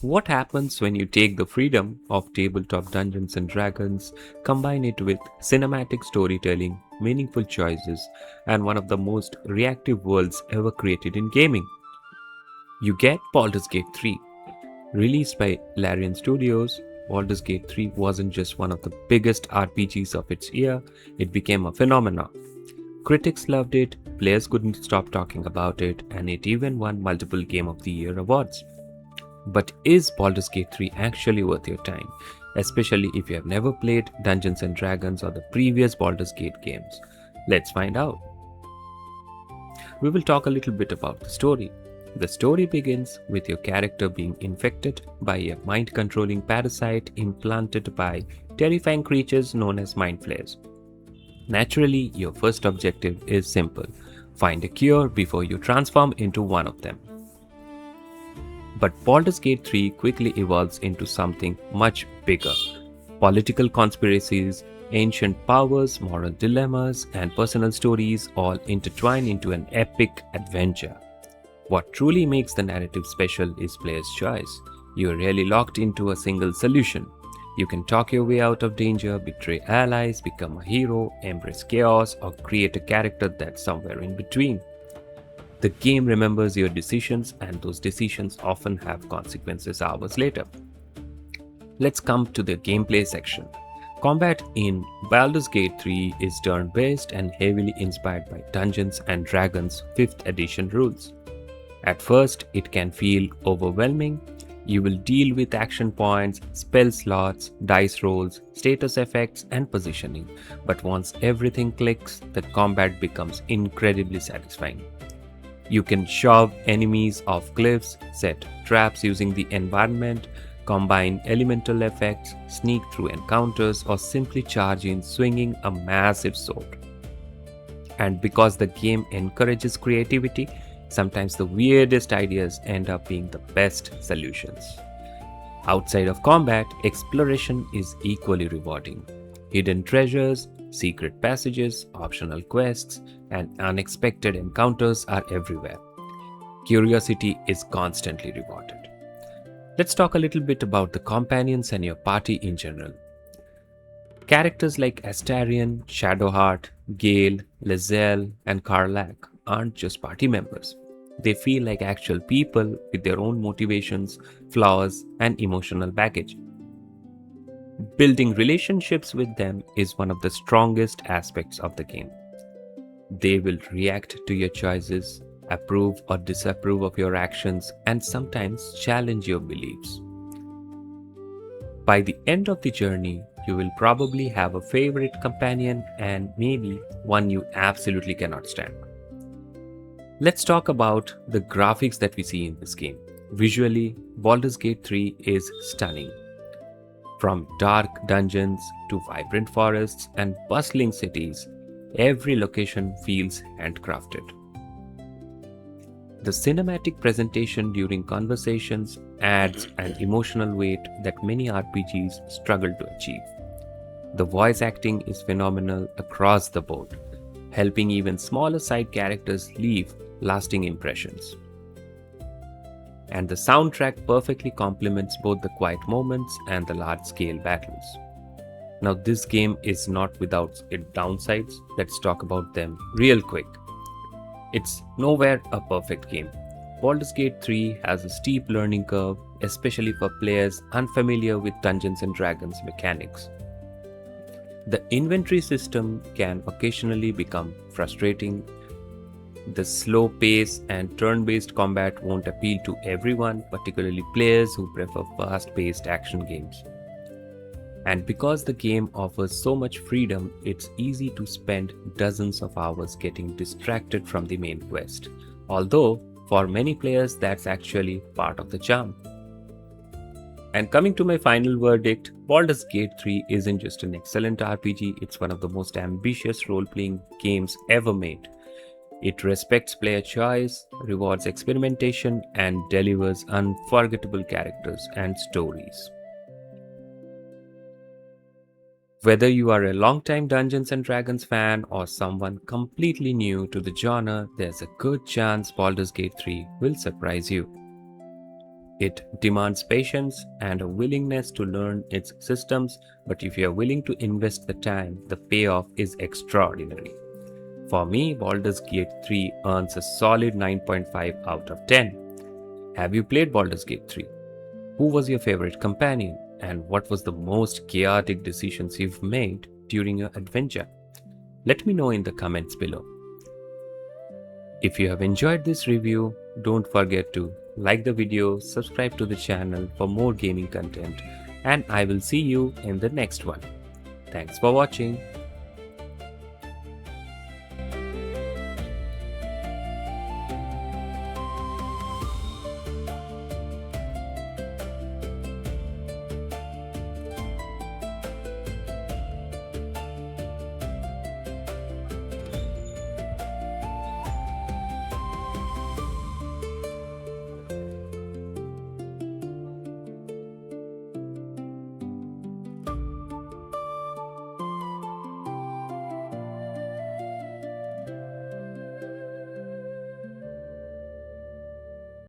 What happens when you take the freedom of tabletop Dungeons and Dragons, combine it with cinematic storytelling, meaningful choices, and one of the most reactive worlds ever created in gaming? You get Baldur's Gate 3. Released by Larian Studios, Baldur's Gate 3 wasn't just one of the biggest RPGs of its year, it became a phenomenon. Critics loved it, players couldn't stop talking about it, and it even won multiple Game of the Year awards. But is Baldur's Gate 3 actually worth your time? Especially if you have never played Dungeons and Dragons or the previous Baldur's Gate games. Let's find out. We will talk a little bit about the story. The story begins with your character being infected by a mind controlling parasite implanted by terrifying creatures known as mind flayers. Naturally, your first objective is simple: find a cure before you transform into one of them. But Baldur's Gate 3 quickly evolves into something much bigger. Political conspiracies, ancient powers, moral dilemmas, and personal stories all intertwine into an epic adventure. What truly makes the narrative special is player's choice. You are really locked into a single solution. You can talk your way out of danger, betray allies, become a hero, embrace chaos, or create a character that's somewhere in between. The game remembers your decisions, and those decisions often have consequences hours later. Let's come to the gameplay section. Combat in Baldur's Gate 3 is turn-based and heavily inspired by Dungeons and Dragons 5th edition rules. At first, it can feel overwhelming. You will deal with action points, spell slots, dice rolls, status effects, and positioning. But once everything clicks, the combat becomes incredibly satisfying. You can shove enemies off cliffs, set traps using the environment, combine elemental effects, sneak through encounters, or simply charge in swinging a massive sword. And because the game encourages creativity, sometimes the weirdest ideas end up being the best solutions. Outside of combat, exploration is equally rewarding. Hidden treasures, secret passages, optional quests, and unexpected encounters are everywhere. Curiosity is constantly rewarded. Let's talk a little bit about the companions and your party in general. Characters like Astarion, Shadowheart, Gale, Lizelle, and Karlach aren't just party members. They feel like actual people with their own motivations, flaws, and emotional baggage. Building relationships with them is one of the strongest aspects of the game. They will react to your choices, approve or disapprove of your actions, and sometimes challenge your beliefs. By the end of the journey, you will probably have a favorite companion and maybe one you absolutely cannot stand. Let's talk about the graphics that we see in this game. Visually, Baldur's Gate 3 is stunning. From dark dungeons to vibrant forests and bustling cities, every location feels handcrafted. The cinematic presentation during conversations adds an emotional weight that many RPGs struggle to achieve. The voice acting is phenomenal across the board, helping even smaller side characters leave lasting impressions. And the soundtrack perfectly complements both the quiet moments and the large-scale battles. Now, this game is not without its downsides. Let's talk about them real quick. It's nowhere a perfect game. Baldur's Gate 3 has a steep learning curve, especially for players unfamiliar with Dungeons and Dragons mechanics. The inventory system can occasionally become frustrating. The slow pace and turn-based combat won't appeal to everyone, particularly players who prefer fast-paced action games. And because the game offers so much freedom, it's easy to spend dozens of hours getting distracted from the main quest. Although, for many players, that's actually part of the charm. And coming to my final verdict, Baldur's Gate 3 isn't just an excellent RPG, it's one of the most ambitious role-playing games ever made. It respects player choice, rewards experimentation, and delivers unforgettable characters and stories. Whether you are a longtime Dungeons and Dragons fan or someone completely new to the genre, there's a good chance Baldur's Gate 3 will surprise you. It demands patience and a willingness to learn its systems, but if you are willing to invest the time, the payoff is extraordinary. For me, Baldur's Gate 3 earns a solid 9.5 out of 10. Have you played Baldur's Gate 3? Who was your favorite companion? And what was the most chaotic decisions you've made during your adventure? Let me know in the comments below. If you have enjoyed this review, don't forget to like the video, subscribe to the channel for more gaming content, and I will see you in the next one. Thanks for watching.